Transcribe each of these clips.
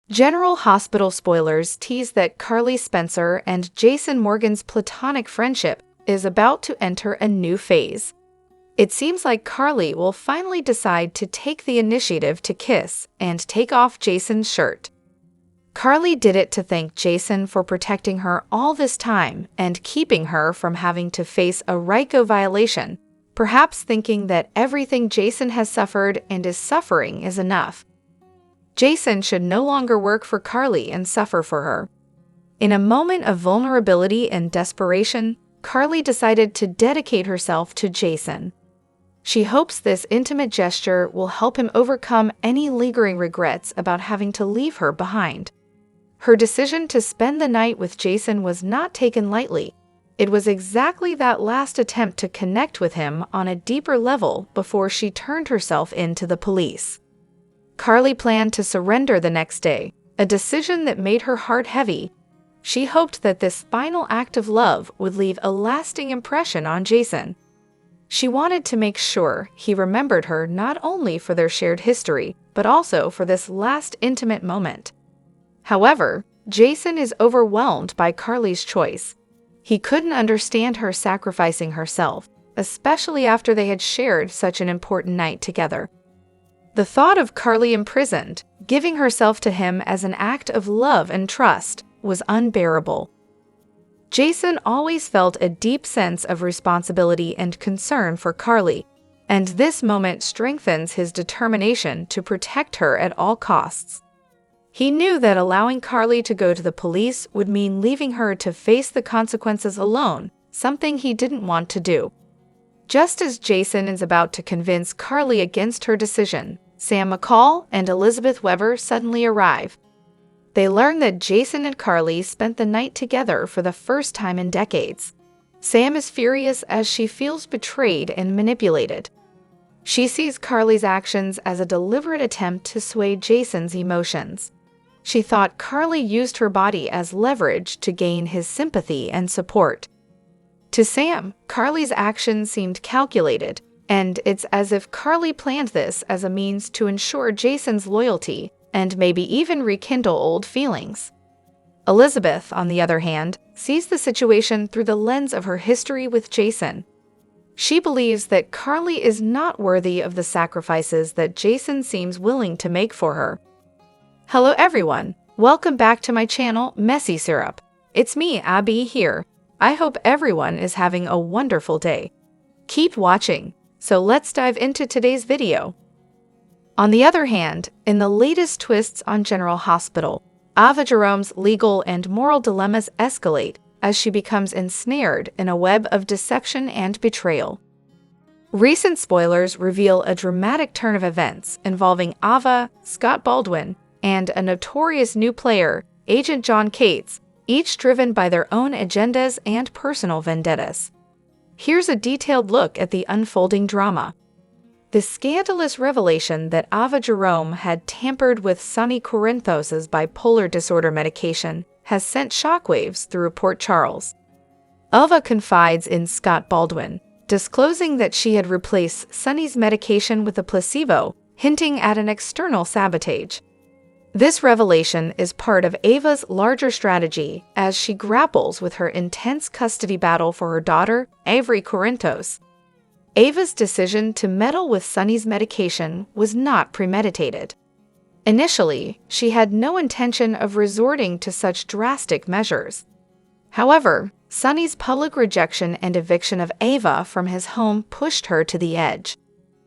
General Hospital spoilers tease that Carly Spencer and Jason Morgan's platonic friendship is about to enter a new phase. It seems like Carly will finally decide to take the initiative to kiss and take off Jason's shirt. Carly did it to thank Jason for protecting her all this time and keeping her from having to face a RICO violation, perhaps thinking that everything Jason has suffered and is suffering is enough. Jason should no longer work for Carly and suffer for her. In a moment of vulnerability and desperation, Carly decided to dedicate herself to Jason. She hopes this intimate gesture will help him overcome any lingering regrets about having to leave her behind. Her decision to spend the night with Jason was not taken lightly. It was exactly that last attempt to connect with him on a deeper level before she turned herself in to the police. Carly planned to surrender the next day, a decision that made her heart heavy. She hoped that this final act of love would leave a lasting impression on Jason. She wanted to make sure he remembered her not only for their shared history, but also for this last intimate moment. However, Jason is overwhelmed by Carly's choice. He couldn't understand her sacrificing herself, especially after they had shared such an important night together. The thought of Carly imprisoned, giving herself to him as an act of love and trust, was unbearable. Jason always felt a deep sense of responsibility and concern for Carly, and this moment strengthens his determination to protect her at all costs. He knew that allowing Carly to go to the police would mean leaving her to face the consequences alone, something he didn't want to do. Just as Jason is about to convince Carly against her decision, Sam McCall and Elizabeth Weber suddenly arrive. They learn that Jason and Carly spent the night together for the first time in decades. Sam is furious as she feels betrayed and manipulated. She sees Carly's actions as a deliberate attempt to sway Jason's emotions. She thought Carly used her body as leverage to gain his sympathy and support. To Sam, Carly's actions seemed calculated, and it's as if Carly planned this as a means to ensure Jason's loyalty and maybe even rekindle old feelings. Elizabeth, on the other hand, sees the situation through the lens of her history with Jason. She believes that Carly is not worthy of the sacrifices that Jason seems willing to make for her. Hello everyone, welcome back to my channel, Messy Syrup. It's me, Abby, here. I hope everyone is having a wonderful day. Keep watching. So let's dive into today's video. On the other hand, in the latest twists on General Hospital, Ava Jerome's legal and moral dilemmas escalate as she becomes ensnared in a web of deception and betrayal. Recent spoilers reveal a dramatic turn of events involving Ava, Scott Baldwin, and a notorious new player, Agent John Cates, each driven by their own agendas and personal vendettas. Here's a detailed look at the unfolding drama. The scandalous revelation that Ava Jerome had tampered with Sonny Corinthos' bipolar disorder medication has sent shockwaves through Port Charles. Ava confides in Scott Baldwin, disclosing that she had replaced Sonny's medication with a placebo, hinting at an external sabotage. This revelation is part of Ava's larger strategy as she grapples with her intense custody battle for her daughter, Avery Corinthos. Ava's decision to meddle with Sonny's medication was not premeditated. Initially, she had no intention of resorting to such drastic measures. However, Sonny's public rejection and eviction of Ava from his home pushed her to the edge.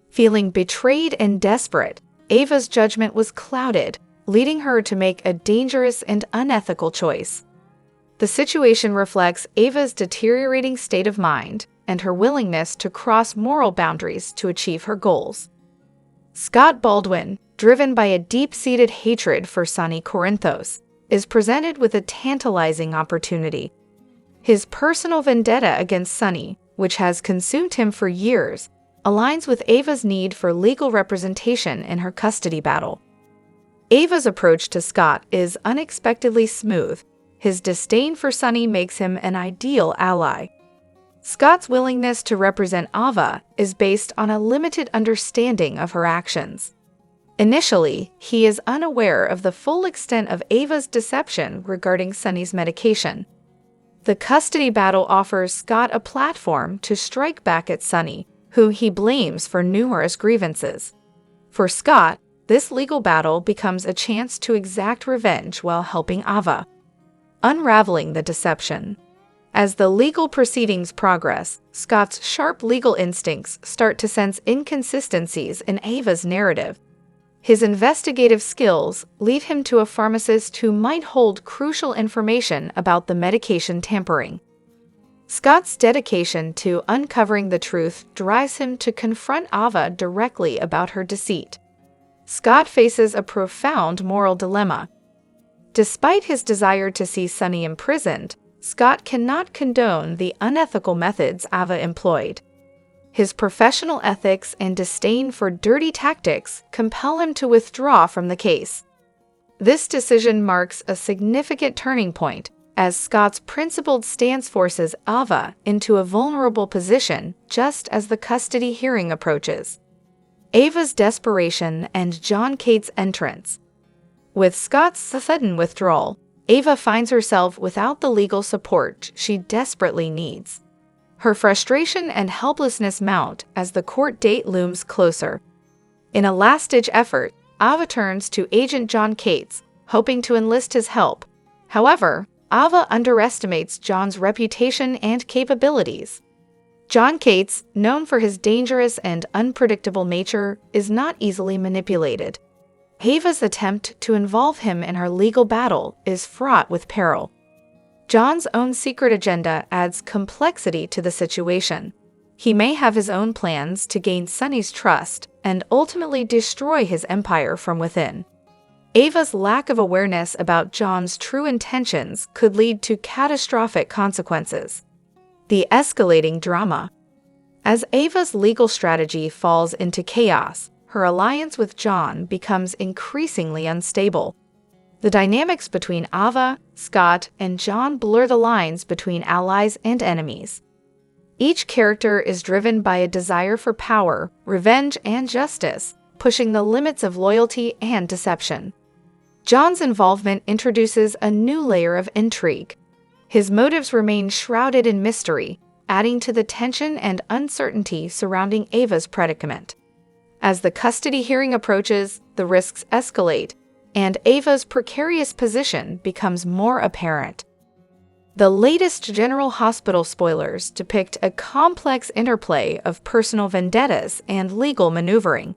Feeling betrayed and desperate, Ava's judgment was clouded, leading her to make a dangerous and unethical choice. The situation reflects Ava's deteriorating state of mind and her willingness to cross moral boundaries to achieve her goals. Scott Baldwin, driven by a deep-seated hatred for Sonny Corinthos, is presented with a tantalizing opportunity. His personal vendetta against Sonny, which has consumed him for years, aligns with Ava's need for legal representation in her custody battle. Ava's approach to Scott is unexpectedly smooth. His disdain for Sonny makes him an ideal ally. Scott's willingness to represent Ava is based on a limited understanding of her actions. Initially, he is unaware of the full extent of Ava's deception regarding Sonny's medication. The custody battle offers Scott a platform to strike back at Sonny, who he blames for numerous grievances. For Scott, this legal battle becomes a chance to exact revenge while helping Ava. Unraveling the deception. As the legal proceedings progress, Scott's sharp legal instincts start to sense inconsistencies in Ava's narrative. His investigative skills lead him to a pharmacist who might hold crucial information about the medication tampering. Scott's dedication to uncovering the truth drives him to confront Ava directly about her deceit. Scott faces a profound moral dilemma. Despite his desire to see Sonny imprisoned, Scott cannot condone the unethical methods Ava employed. His professional ethics and disdain for dirty tactics compel him to withdraw from the case. This decision marks a significant turning point, as Scott's principled stance forces Ava into a vulnerable position just as the custody hearing approaches. Ava's desperation and John Cates' entrance. With Scott's sudden withdrawal, Ava finds herself without the legal support she desperately needs. Her frustration and helplessness mount as the court date looms closer. In a last-ditch effort, Ava turns to Agent John Cates, hoping to enlist his help. However, Ava underestimates John's reputation and capabilities. John Cates, known for his dangerous and unpredictable nature, is not easily manipulated. Ava's attempt to involve him in her legal battle is fraught with peril. John's own secret agenda adds complexity to the situation. He may have his own plans to gain Sonny's trust and ultimately destroy his empire from within. Ava's lack of awareness about John's true intentions could lead to catastrophic consequences. The escalating drama. As Ava's legal strategy falls into chaos, her alliance with John becomes increasingly unstable. The dynamics between Ava, Scott, and John blur the lines between allies and enemies. Each character is driven by a desire for power, revenge, and justice, pushing the limits of loyalty and deception. John's involvement introduces a new layer of intrigue. His motives remain shrouded in mystery, adding to the tension and uncertainty surrounding Ava's predicament. As the custody hearing approaches, the risks escalate, and Ava's precarious position becomes more apparent. The latest General Hospital spoilers depict a complex interplay of personal vendettas and legal maneuvering.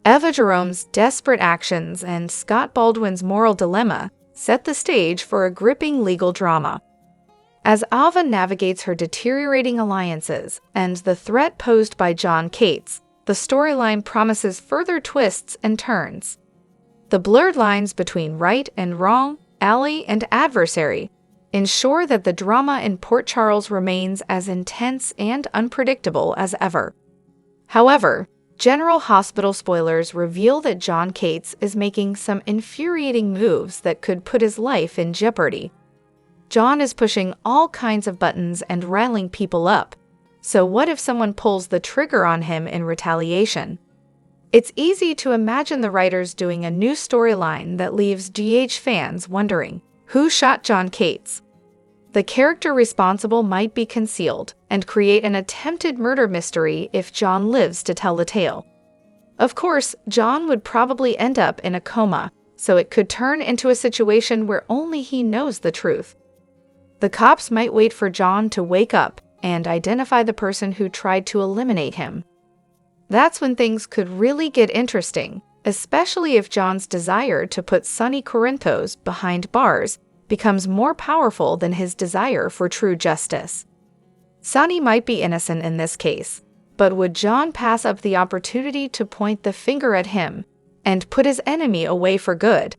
Eva Jerome's desperate actions and Scott Baldwin's moral dilemma set the stage for a gripping legal drama. As Ava navigates her deteriorating alliances and the threat posed by John Cates, the storyline promises further twists and turns. The blurred lines between right and wrong, ally and adversary, ensure that the drama in Port Charles remains as intense and unpredictable as ever. However, General Hospital spoilers reveal that John Cates is making some infuriating moves that could put his life in jeopardy. John is pushing all kinds of buttons and riling people up. So what if someone pulls the trigger on him in retaliation? It's easy to imagine the writers doing a new storyline that leaves GH fans wondering, who shot John Cates? The character responsible might be concealed and create an attempted murder mystery if John lives to tell the tale. Of course, John would probably end up in a coma, so it could turn into a situation where only he knows the truth. The cops might wait for John to wake up and identify the person who tried to eliminate him. That's when things could really get interesting, especially if John's desire to put Sonny Corinthos behind bars becomes more powerful than his desire for true justice. Sonny might be innocent in this case, but would John pass up the opportunity to point the finger at him and put his enemy away for good?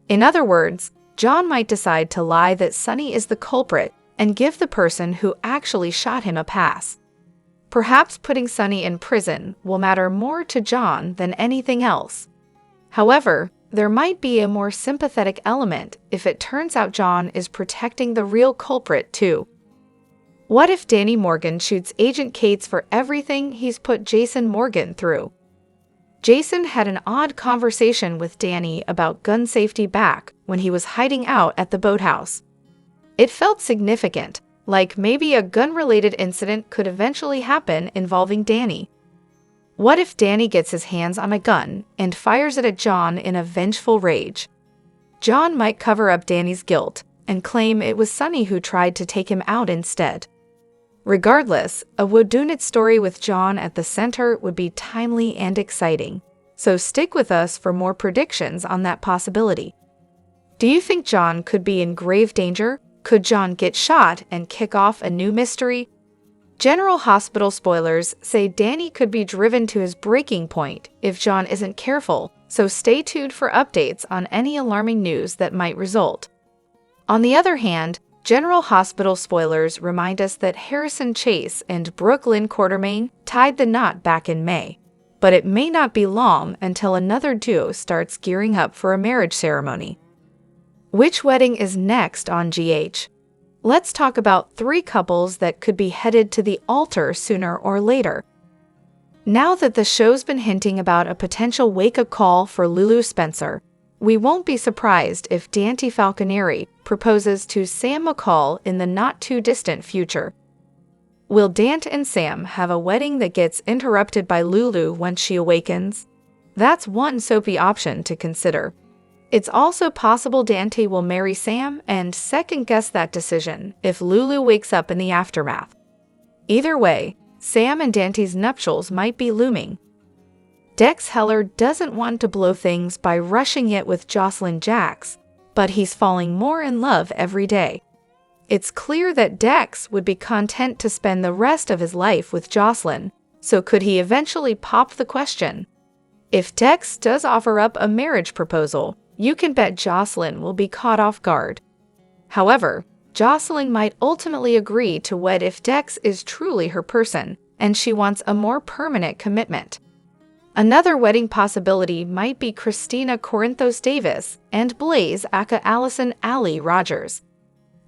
In other words, John might decide to lie that Sonny is the culprit and give the person who actually shot him a pass. Perhaps putting Sonny in prison will matter more to John than anything else. However, there might be a more sympathetic element if it turns out John is protecting the real culprit too. What if Danny Morgan shoots Agent Cates for everything he's put Jason Morgan through? Jason had an odd conversation with Danny about gun safety back when he was hiding out at the boathouse. It felt significant, like maybe a gun-related incident could eventually happen involving Danny. What if Danny gets his hands on a gun and fires it at John in a vengeful rage? John might cover up Danny's guilt and claim it was Sonny who tried to take him out instead. Regardless, a whodunit story with John at the center would be timely and exciting, so stick with us for more predictions on that possibility. Do you think John could be in grave danger? Could John get shot and kick off a new mystery? General Hospital spoilers say Danny could be driven to his breaking point if John isn't careful, so stay tuned for updates on any alarming news that might result. On the other hand, General Hospital spoilers remind us that Harrison Chase and Brooklyn Quartermain tied the knot back in May, but it may not be long until another duo starts gearing up for a marriage ceremony. Which wedding is next on GH? Let's talk about 3 couples that could be headed to the altar sooner or later. Now that the show's been hinting about a potential wake-up call for Lulu Spencer, we won't be surprised if Dante Falconeri proposes to Sam McCall in the not-too-distant future. Will Dante and Sam have a wedding that gets interrupted by Lulu once she awakens? That's one soapy option to consider. It's also possible Dante will marry Sam and second-guess that decision if Lulu wakes up in the aftermath. Either way, Sam and Dante's nuptials might be looming. Dex Heller doesn't want to blow things by rushing it with Jocelyn Jax, but he's falling more in love every day. It's clear that Dex would be content to spend the rest of his life with Jocelyn, so could he eventually pop the question? If Dex does offer up a marriage proposal, you can bet Jocelyn will be caught off guard. However, Jocelyn might ultimately agree to wed if Dex is truly her person and she wants a more permanent commitment. Another wedding possibility might be Christina Corinthos Davis and Blaze aka Allison Allie Rogers.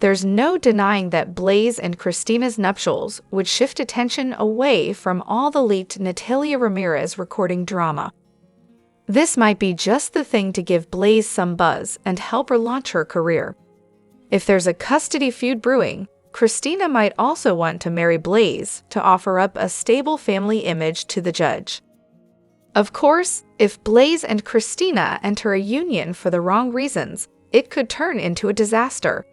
There's no denying that Blaze and Christina's nuptials would shift attention away from all the leaked Natalia Ramirez recording drama. This might be just the thing to give Blaze some buzz and help her launch her career. If there's a custody feud brewing, Christina might also want to marry Blaze to offer up a stable family image to the judge. Of course, if Blaze and Christina enter a union for the wrong reasons, it could turn into a disaster.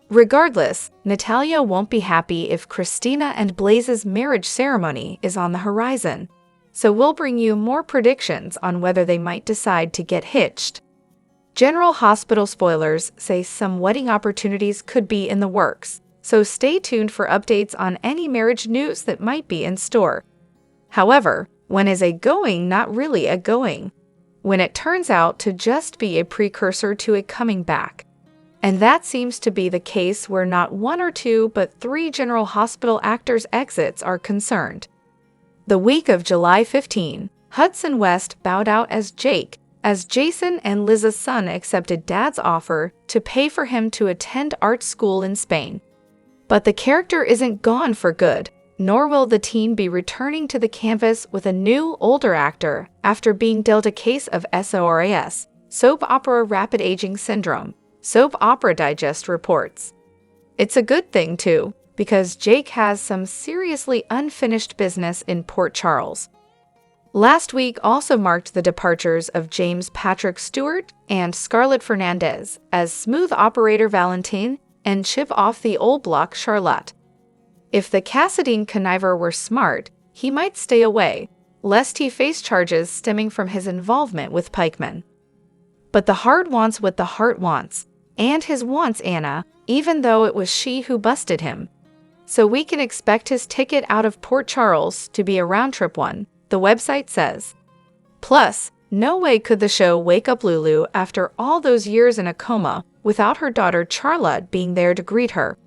Regardless, Natalia won't be happy if Christina and Blaze's marriage ceremony is on the horizon, so we'll bring you more predictions on whether they might decide to get hitched. General Hospital spoilers say some wedding opportunities could be in the works, so stay tuned for updates on any marriage news that might be in store. However, when is a going not really a going? When it turns out to just be a precursor to a coming back. And that seems to be the case where not 1 or 2 but 3 General Hospital actors' exits are concerned. The week of July 15, Hudson West bowed out as Jake, as Jason and Liz's son accepted Dad's offer to pay for him to attend art school in Spain. But the character isn't gone for good, nor will the teen be returning to the canvas with a new, older actor after being dealt a case of SORAS, Soap Opera Rapid Aging Syndrome, Soap Opera Digest reports. It's a good thing, too, because Jake has some seriously unfinished business in Port Charles. Last week also marked the departures of James Patrick Stewart and Scarlett Fernandez as smooth operator Valentine and chip off the old block Charlotte. If the Cassadine conniver were smart, he might stay away, lest he face charges stemming from his involvement with pikemen. But the heart wants what the heart wants, and his wants Anna, even though it was she who busted him. So we can expect his ticket out of Port Charles to be a round-trip one, the website says. Plus, no way could the show wake up Lulu after all those years in a coma without her daughter Charlotte being there to greet her.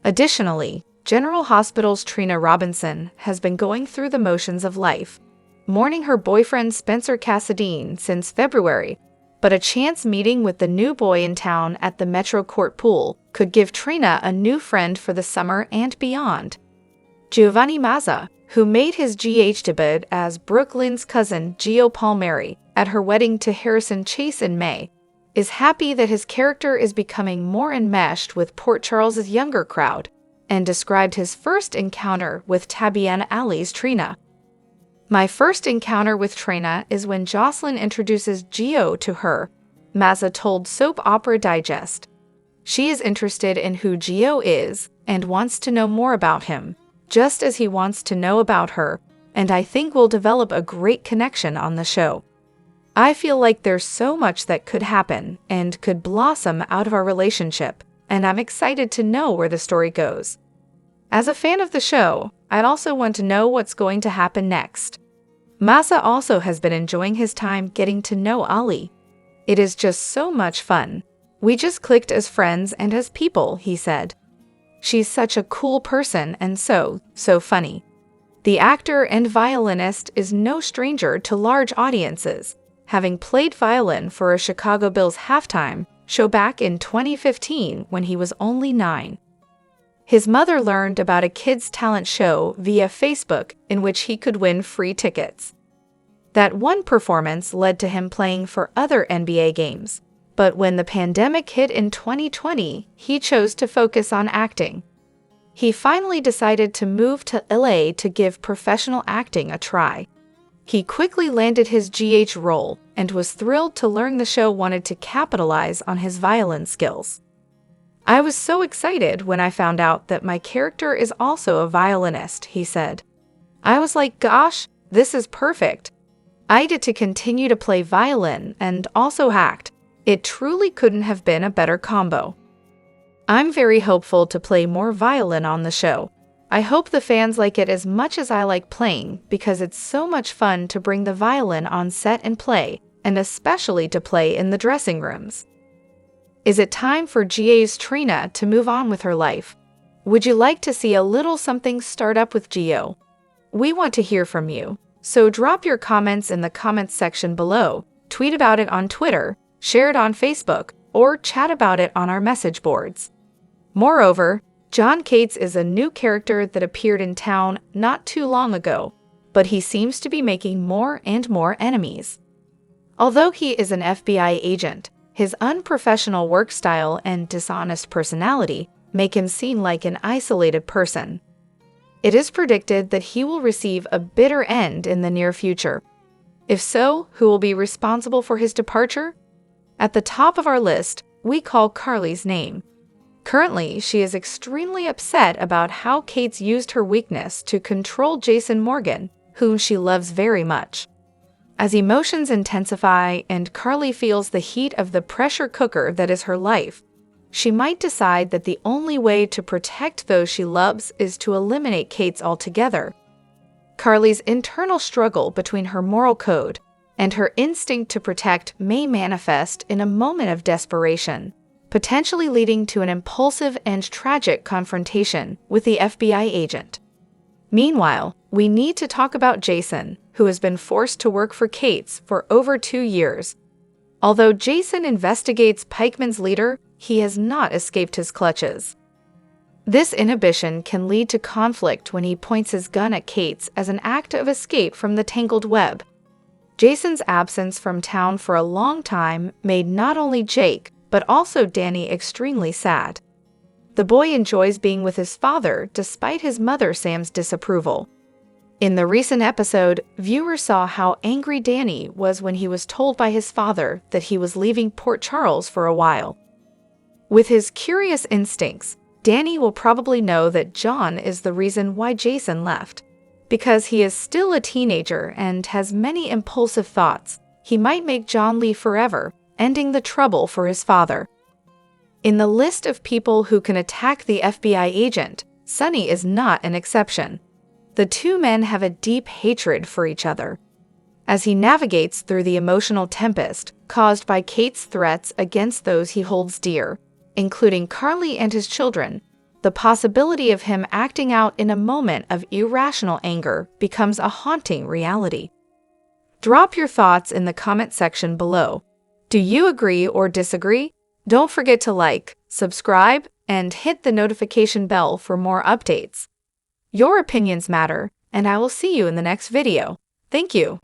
Additionally, General Hospital's Trina Robinson has been going through the motions of life, mourning her boyfriend Spencer Cassadine since February, but a chance meeting with the new boy in town at the Metro Court pool could give Trina a new friend for the summer and beyond. Giovanni Mazza, who made his GH debut as Brooklyn's cousin Gio Palmieri at her wedding to Harrison Chase in May, is happy that his character is becoming more enmeshed with Port Charles's younger crowd, and described his first encounter with Tabiana Ali's Trina. "My first encounter with Trina is when Jocelyn introduces Gio to her," Mazza told Soap Opera Digest. "She is interested in who Gio is and wants to know more about him, just as he wants to know about her, and I think we'll develop a great connection on the show. I feel like there's so much that could happen and could blossom out of our relationship, and I'm excited to know where the story goes. As a fan of the show, I'd also want to know what's going to happen next." Mazza also has been enjoying his time getting to know Ali. "It is just so much fun. We just clicked as friends and as people," he said. "She's such a cool person and so funny." The actor and violinist is no stranger to large audiences, having played violin for a Chicago Bulls halftime show back in 2015 when he was only 9. His mother learned about a kids' talent show via Facebook in which he could win free tickets. That one performance led to him playing for other NBA games, but when the pandemic hit in 2020, he chose to focus on acting. He finally decided to move to LA to give professional acting a try. He quickly landed his GH role and was thrilled to learn the show wanted to capitalize on his violin skills. "I was so excited when I found out that my character is also a violinist," he said. "I was like, gosh, this is perfect. I get to continue to play violin and also act. It truly couldn't have been a better combo. I'm very hopeful to play more violin on the show. I hope the fans like it as much as I like playing because it's so much fun to bring the violin on set and play, and especially to play in the dressing rooms." Is it time for GA's Trina to move on with her life? Would you like to see a little something start up with Gio? We want to hear from you, so drop your comments in the comments section below, tweet about it on Twitter, share it on Facebook, or chat about it on our message boards. Moreover, John Cates is a new character that appeared in town not too long ago, but he seems to be making more and more enemies. Although he is an FBI agent, his unprofessional work style and dishonest personality make him seem like an isolated person. It is predicted that he will receive a bitter end in the near future. If so, who will be responsible for his departure? At the top of our list, we call Carly's name. Currently, she is extremely upset about how Cates used her weakness to control Jason Morgan, whom she loves very much. As emotions intensify and Carly feels the heat of the pressure cooker that is her life, she might decide that the only way to protect those she loves is to eliminate Cates altogether. Carly's internal struggle between her moral code and her instinct to protect may manifest in a moment of desperation, potentially leading to an impulsive and tragic confrontation with the FBI agent. Meanwhile, we need to talk about Jason, who has been forced to work for Cates for over 2 years. Although Jason investigates Pikeman's leader, he has not escaped his clutches. This inhibition can lead to conflict when he points his gun at Cates as an act of escape from the tangled web. Jason's absence from town for a long time made not only Jake, but also Danny extremely sad. The boy enjoys being with his father despite his mother Sam's disapproval. In the recent episode, viewers saw how angry Danny was when he was told by his father that he was leaving Port Charles for a while. With his curious instincts, Danny will probably know that John is the reason why Jason left. Because he is still a teenager and has many impulsive thoughts, he might make John leave forever, ending the trouble for his father. In the list of people who can attack the FBI agent, Sonny is not an exception. The two men have a deep hatred for each other. As he navigates through the emotional tempest caused by Cates' threats against those he holds dear, including Carly and his children, the possibility of him acting out in a moment of irrational anger becomes a haunting reality. Drop your thoughts in the comment section below. Do you agree or disagree? Don't forget to like, subscribe, and hit the notification bell for more updates. Your opinions matter, and I will see you in the next video. Thank you.